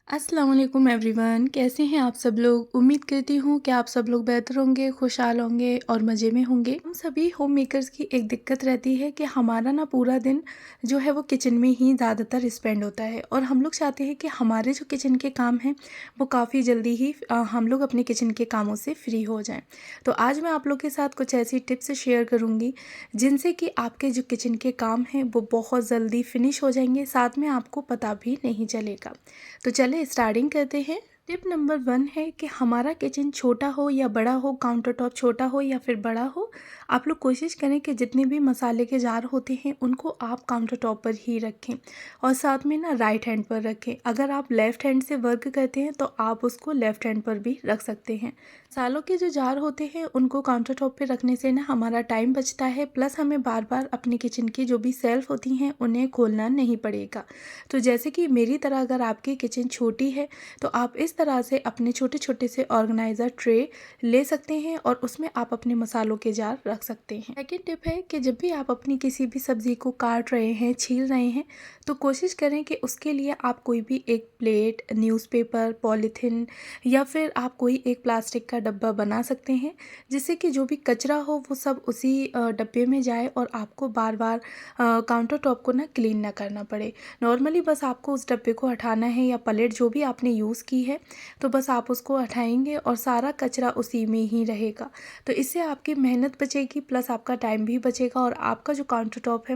अस्सलाम वालेकुम एवरीवन, कैसे हैं आप सब लोग। उम्मीद करती हूँ कि आप सब लोग बेहतर होंगे, खुशहाल होंगे और मज़े में होंगे। हम सभी होम मेकर्स की एक दिक्कत रहती है कि हमारा ना पूरा दिन जो है वो किचन में ही ज़्यादातर स्पेंड होता है और हम लोग चाहते हैं कि हमारे जो किचन के काम हैं वो काफ़ी जल्दी ही हम लोग अपने किचन के कामों से फ्री हो जाएं। तो आज मैं आप लोग के साथ कुछ ऐसी टिप्स शेयर करूँगी जिनसे कि आपके जो किचन के काम हैं वो बहुत जल्दी फिनिश हो जाएंगे, साथ में आपको पता भी नहीं चलेगा। तो चले स्टार्टिंग करते हैं। टिप नंबर 1 है कि हमारा किचन छोटा हो या बड़ा हो, काउंटर टॉप छोटा हो या फिर बड़ा हो, आप लोग कोशिश करें कि जितने भी मसाले के जार होते हैं उनको आप काउंटर टॉप पर ही रखें और साथ में ना राइट हैंड पर रखें। अगर आप लेफ़्ट हैंड से वर्क करते हैं तो आप उसको लेफ़्ट हैंड पर भी रख सकते हैं। मसालों के जो जार होते हैं उनको काउंटर टॉप पे रखने से ना हमारा टाइम बचता है, प्लस हमें बार बार अपने किचन की जो भी सेल्फ होती हैं उन्हें खोलना नहीं पड़ेगा। तो जैसे कि मेरी तरह अगर आपकी किचन छोटी है तो आप इस तरह से अपने छोटे छोटे से ऑर्गेनाइज़र ट्रे ले सकते हैं और उसमें आप अपने मसालों के जार रख सकते हैं। सेकेंड टिप है कि जब भी आप अपनी किसी भी सब्ज़ी को काट रहे हैं, छील रहे हैं, तो कोशिश करें कि उसके लिए आप कोई भी एक प्लेट, न्यूज़पेपर, पॉलीथिन या फिर आप कोई एक प्लास्टिक का डब्बा बना सकते हैं, जिससे कि जो भी कचरा हो वो सब उसी डब्बे में जाए और आपको बार बार काउंटर टॉप को ना क्लीन ना करना पड़े। नॉर्मली बस आपको उस डब्बे को हटाना है या प्लेट जो भी आपने यूज़ की है, तो बस आप उसको हटाएंगे और सारा कचरा उसी में ही रहेगा। तो इससे आपकी मेहनत बचेगी, प्लस आपका टाइम भी बचेगा और आपका जो काउंटर टॉप है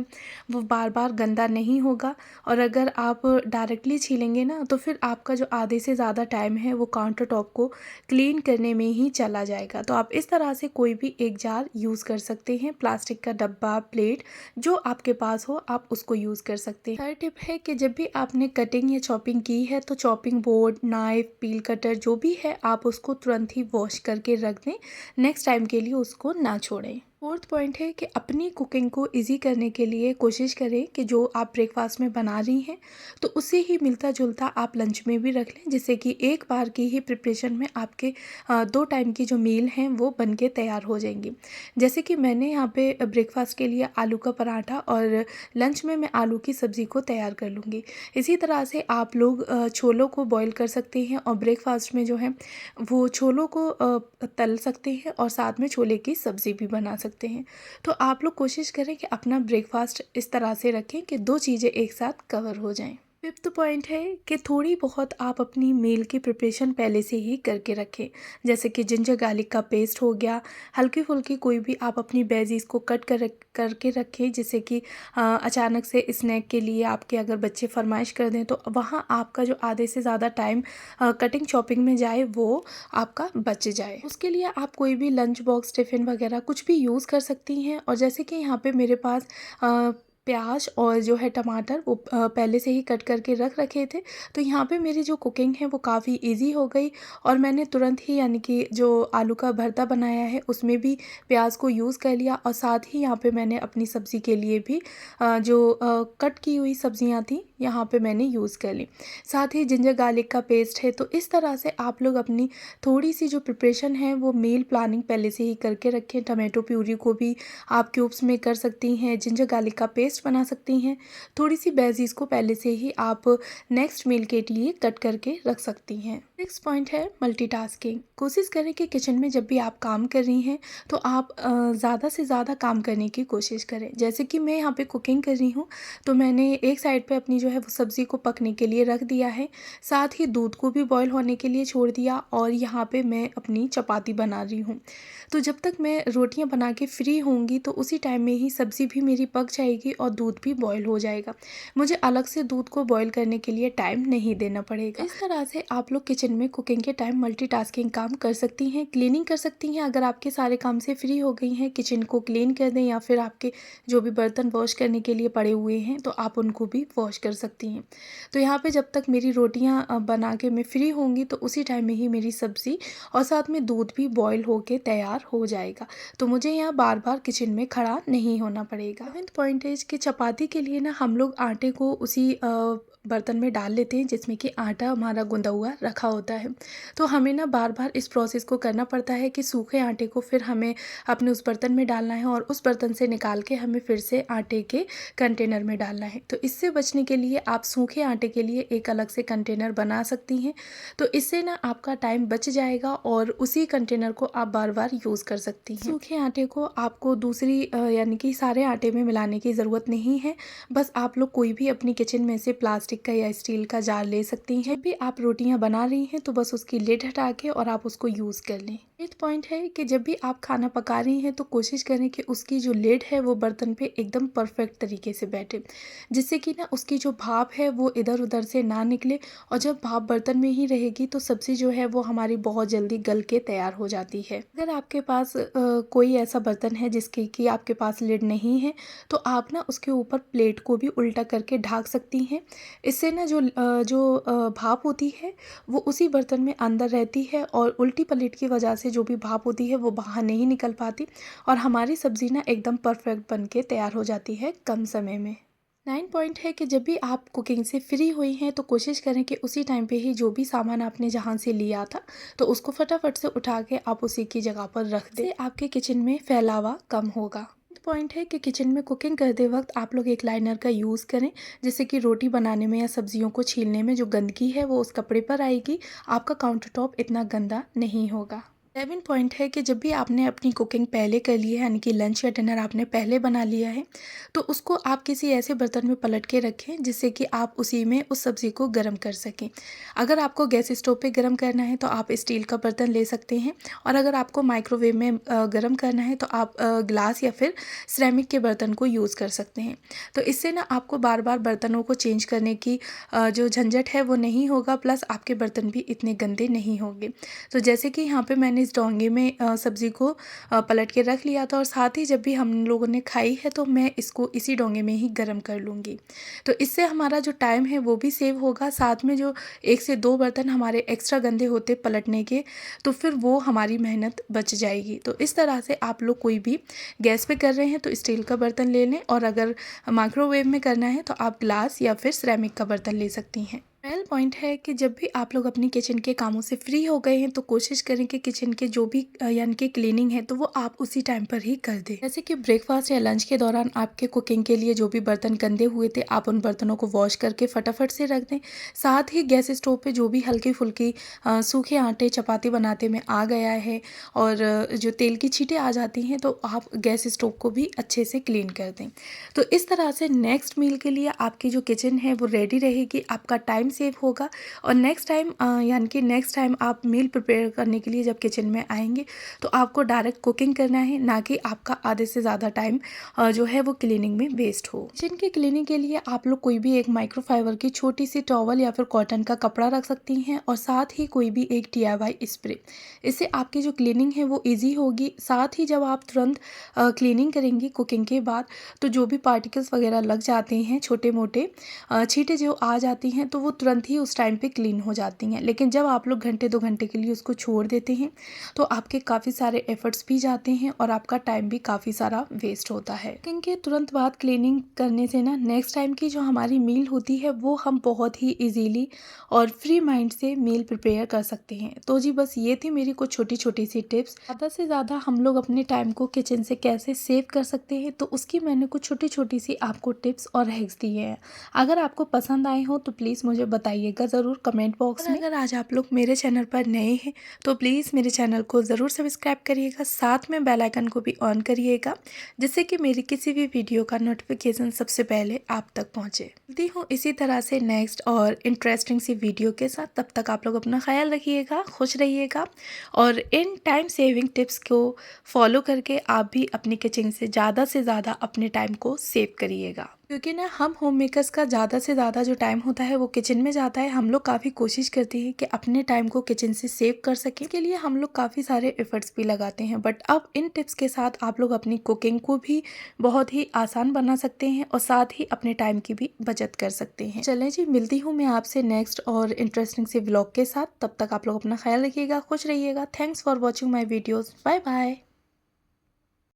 वो बार बार गंदा नहीं होगा। और अगर आप डायरेक्टली छीलेंगे ना तो फिर आपका जो आधे से ज़्यादा टाइम है वो काउंटर टॉप को क्लीन करने में ही चला जाएगा। तो आप इस तरह से कोई भी एक जार यूज़ कर सकते हैं, प्लास्टिक का डब्बा, प्लेट, जो आपके पास हो आप उसको यूज़ कर सकते हैं। थर्ड टिप है कि जब भी आपने कटिंग या चॉपिंग की है तो चॉपिंग बोर्ड, नाइफ, पील कटर जो भी है आप उसको तुरंत ही वॉश करके रख दें, नेक्स्ट टाइम के लिए उसको ना छोड़ें। फोर्थ पॉइंट है कि अपनी कुकिंग को इजी करने के लिए कोशिश करें कि जो आप ब्रेकफास्ट में बना रही हैं तो उसे ही मिलता जुलता आप लंच में भी रख लें, जिससे कि एक बार की ही प्रिपरेशन में आपके 2 टाइम की जो मील हैं वो बन के तैयार हो जाएंगी। जैसे कि मैंने यहाँ पे ब्रेकफास्ट के लिए आलू का पराठा और लंच में मैं आलू की सब्ज़ी को तैयार कर लूँगी। इसी तरह से आप लोग छोलों को बॉईल कर सकते हैं और ब्रेकफास्ट में जो है वो छोलों को तल सकते हैं और साथ में छोले की सब्ज़ी भी बना सकते हैं। तो आप लोग कोशिश करें कि अपना ब्रेकफास्ट इस तरह से रखें कि 2 चीज़ें एक साथ कवर हो जाएं। फिफ्थ पॉइंट है कि थोड़ी बहुत आप अपनी मील की प्रिपरेशन पहले से ही करके रखें, जैसे कि जिंजर गार्लिक का पेस्ट हो गया, हल्की फुल्की कोई भी आप अपनी वेजीज को कट करके रखें, जिससे कि अचानक से स्नैक के लिए आपके अगर बच्चे फरमाइश कर दें तो वहाँ आपका जो आधे से ज़्यादा टाइम कटिंग चॉपिंग में जाए वो आपका बच जाए। उसके लिए आप कोई भी लंच बॉक्स, टिफ़िन वगैरह कुछ भी यूज़ कर सकती हैं। और जैसे कि यहाँ पे मेरे पास प्याज और जो है टमाटर वो पहले से ही कट करके रख रखे थे, तो यहाँ पे मेरी जो कुकिंग है वो काफ़ी इजी हो गई और मैंने तुरंत ही यानी कि जो आलू का भरता बनाया है उसमें भी प्याज को यूज़ कर लिया और साथ ही यहाँ पे मैंने अपनी सब्ज़ी के लिए भी जो कट की हुई सब्जियाँ थी यहाँ पे मैंने यूज़ कर ली। साथ ही जिंजर गार्लिक का पेस्ट है। तो इस तरह से आप लोग अपनी थोड़ी सी जो प्रिपरेशन है वो मील प्लानिंग पहले से ही करके रखें। टमाटो प्यूरी को भी आप क्यूब्स में कर सकती हैं, जिंजर गार्लिक का पेस्ट बना सकती हैं, थोड़ी सी वेजीज को पहले से ही आप नेक्स्ट मील के लिए कट करके रख सकती हैं। नेक्स्ट पॉइंट है मल्टीटास्किंग। कोशिश करें कि किचन में जब भी आप काम कर रही हैं तो आप ज़्यादा से ज़्यादा काम करने की कोशिश करें। जैसे कि मैं यहाँ पे कुकिंग कर रही हूँ तो मैंने एक साइड पे अपनी जो है वो सब्ज़ी को पकने के लिए रख दिया है, साथ ही दूध को भी बॉईल होने के लिए छोड़ दिया और यहाँ पे मैं अपनी चपाती बना रही हूँ। तो जब तक मैं रोटियां बना के फ्री होंगी तो उसी टाइम में ही सब्ज़ी भी मेरी पक जाएगी और दूध भी बॉईल हो जाएगा। मुझे अलग से दूध को बॉईल करने के लिए टाइम नहीं देना पड़ेगा। इस तरह से आप लोग किचन में कुकिंग के टाइम मल्टीटास्किंग काम कर सकती हैं। क्लीनिंग कर सकती हैं, अगर आपके सारे काम से फ्री हो गई हैं किचन को क्लीन कर दें या फिर आपके जो भी बर्तन वॉश करने के लिए पड़े हुए हैं तो आप उनको भी वॉश कर सकती हैं। तो यहाँ पे जब तक मेरी रोटियाँ बना के मैं फ्री होंगी तो उसी टाइम में ही मेरी सब्ज़ी और साथ में दूध भी बॉईल होके तैयार हो जाएगा। तो मुझे यहाँ बार बार किचन में खड़ा नहीं होना पड़ेगा। सेवेंथ पॉइंट है कि चपाती के लिए ना हम लोग आटे को उसी बर्तन में डाल लेते हैं जिसमें कि आटा हमारा गूंदा हुआ रखा होता है। तो हमें ना बार बार इस प्रोसेस को करना पड़ता है कि सूखे आटे को फिर हमें अपने उस बर्तन में डालना है और उस बर्तन से निकाल के हमें फिर से आटे के कंटेनर में डालना है। तो इससे बचने के लिए आप सूखे आटे के लिए एक अलग से कंटेनर बना सकती हैं। तो इससे ना आपका टाइम बच जाएगा और उसी कंटेनर को आप बार बार यूज़ कर सकती हैं। सूखे आटे को आपको दूसरी यानी कि सारे आटे में मिलाने की ज़रूरत नहीं है। बस आप लोग कोई भी अपनी किचन में से प्लास्टिक का या स्टील का जार ले सकती हैं। जब भी आप रोटियां बना रही हैं तो बस उसकी लिड हटा के और आप उसको यूज़ कर लें। एक पॉइंट है कि जब भी आप खाना पका रही हैं तो कोशिश करें कि उसकी जो लिड है वो बर्तन पे एकदम परफेक्ट तरीके से बैठे, जिससे कि ना उसकी जो भाप है वो इधर उधर से ना निकले। और जब भाप बर्तन में ही रहेगी तो सब्ज़ी जो है वो हमारी बहुत जल्दी गल के तैयार हो जाती है। अगर आपके पास कोई ऐसा बर्तन है जिसकी कि आपके पास लिड नहीं है तो आप ना उसके ऊपर प्लेट को भी उल्टा करके ढक सकती हैं। इससे ना जो भाप होती है वो उसी बर्तन में अंदर रहती है और उल्टी प्लेट की वजह से जो भी भाप होती है वो बाहर नहीं निकल पाती और हमारी सब्ज़ी ना एकदम परफेक्ट बन के तैयार हो जाती है कम समय में। 9 पॉइंट है कि जब भी आप कुकिंग से फ्री हुई हैं तो कोशिश करें कि उसी टाइम पे ही जो भी सामान आपने जहाँ से लिया था तो उसको फटाफट से उठा के आप उसी की जगह पर रख दें। आपके किचन में फैलावा कम होगा। पॉइंट है कि किचन में कुकिंग करते वक्त आप लोग एक लाइनर का यूज़ करें, जिससे कि रोटी बनाने में या सब्जियों को छीलने में जो गंदगी है वो उस कपड़े पर आएगी। आपका काउंटर टॉप इतना गंदा नहीं होगा। 11 पॉइंट है कि जब भी आपने अपनी कुकिंग पहले कर ली है यानी कि लंच या डिनर आपने पहले बना लिया है तो उसको आप किसी ऐसे बर्तन में पलट के रखें जिससे कि आप उसी में उस सब्ज़ी को गर्म कर सकें। अगर आपको गैस स्टोव पे गर्म करना है तो आप स्टील का बर्तन ले सकते हैं और अगर आपको माइक्रोवेव में गर्म करना है तो आप ग्लास या फिर सिरेमिक के बर्तन को यूज़ कर सकते हैं। तो इससे ना आपको बार बार बर्तनों को चेंज करने की जो झंझट है वो नहीं होगा, प्लस आपके बर्तन भी इतने गंदे नहीं होंगे। तो जैसे कि यहाँ पे मैंने इस डोंगे में सब्ज़ी को पलट के रख लिया था और साथ ही जब भी हम लोगों ने खाई है तो मैं इसको इसी डोंगे में ही गर्म कर लूँगी। तो इससे हमारा जो टाइम है वो भी सेव होगा, साथ में जो 1 से 2 बर्तन हमारे एक्स्ट्रा गंदे होते पलटने के तो फिर वो हमारी मेहनत बच जाएगी। तो इस तरह से आप लोग कोई भी गैस पे कर रहे हैं तो स्टील का बर्तन ले लें और अगर माइक्रोवेव में करना है तो आप ग्लास या फिर सिरेमिक का बर्तन ले सकती हैं। 12 पॉइंट है कि जब भी आप लोग अपनी किचन के कामों से फ्री हो गए हैं तो कोशिश करें कि किचन के जो भी यानी कि क्लीनिंग है तो वो आप उसी टाइम पर ही कर दें। जैसे कि ब्रेकफास्ट या लंच के दौरान आपके कुकिंग के लिए जो भी बर्तन गंदे हुए थे आप उन बर्तनों को वॉश करके फटाफट से रख दें। साथ ही गैस स्टोव पे जो भी हल्की फुल्की सूखे आटे चपाती बनाते में आ गया है और जो तेल की छींटें आ जाती हैं तो आप गैस स्टोव को भी अच्छे से क्लीन कर दें। तो इस तरह से नेक्स्ट मील के लिए आपकी जो किचन है वो रेडी रहेगी, आपका टाइम सेव होगा और नेक्स्ट टाइम आप मील प्रिपेयर करने के लिए जब किचन में आएंगे तो आपको डायरेक्ट कुकिंग करना है, ना कि आपका आधे से ज़्यादा टाइम जो है वो क्लीनिंग में वेस्ट हो। किचन की क्लीनिंग के लिए आप लोग कोई भी एक माइक्रोफाइबर की छोटी सी टॉवल या फिर कॉटन का कपड़ा रख सकती हैं और साथ ही कोई भी एक DIY स्प्रे। इससे आपकी जो क्लीनिंग है वो ईजी होगी। साथ ही जब आप तुरंत क्लीनिंग करेंगी कुकिंग के बाद तो जो भी पार्टिकल्स वगैरह लग जाते हैं, छोटे मोटे छींटें जो आ जाती हैं तो वो तुरंत ही उस टाइम पे क्लीन हो जाती हैं। लेकिन जब आप लोग घंटे 2 घंटे के लिए उसको छोड़ देते हैं तो आपके काफ़ी सारे एफर्ट्स भी जाते हैं और आपका टाइम भी काफ़ी सारा वेस्ट होता है। क्योंकि तुरंत बाद क्लीनिंग करने से ना नेक्स्ट टाइम की जो हमारी मील होती है वो हम बहुत ही ईजीली और फ्री माइंड से मील प्रिपेयर कर सकते हैं। तो जी बस ये थी मेरी कुछ छोटी छोटी सी टिप्स। ज़्यादा से ज़्यादा हम लोग अपने टाइम को किचन से कैसे सेव कर सकते हैं तो उसकी मैंने कुछ छोटी छोटी सी आपको टिप्स और हैक्स दिए हैं। अगर आपको पसंद आए हो तो प्लीज़ मुझे बताइएगा ज़रूर कमेंट बॉक्स में। अगर आज आप लोग मेरे चैनल पर नए हैं तो प्लीज़ मेरे चैनल को ज़रूर सब्सक्राइब करिएगा, साथ में बेल आइकन को भी ऑन करिएगा जिससे कि मेरी किसी भी वीडियो का नोटिफिकेशन सबसे पहले आप तक पहुँचे। मिलती हूँ इसी तरह से नेक्स्ट और इंटरेस्टिंग सी वीडियो के साथ। तब तक आप लोग अपना ख्याल रखिएगा, खुश रहिएगा और इन टाइम सेविंग टिप्स को फॉलो करके आप भी अपनी किचन से ज़्यादा अपने टाइम को सेव करिएगा। क्योंकि ना हम होम मेकर्स का ज़्यादा से ज़्यादा जो टाइम होता है वो किचन में जाता है। हम लोग काफ़ी कोशिश करते हैं कि अपने टाइम को किचन से सेव कर सकें। इसके लिए हम लोग काफ़ी सारे एफर्ट्स भी लगाते हैं, बट अब इन टिप्स के साथ आप लोग अपनी कुकिंग को भी बहुत ही आसान बना सकते हैं और साथ ही अपने टाइम की भी बचत कर सकते हैं। चलें जी, मिलती हूँ मैं आपसे नेक्स्ट और इंटरेस्टिंग से व्लॉग के साथ। तब तक आप लोग अपना ख्याल रखिएगा, खुश रहिएगा। Thanks for watching my videos. Bye bye.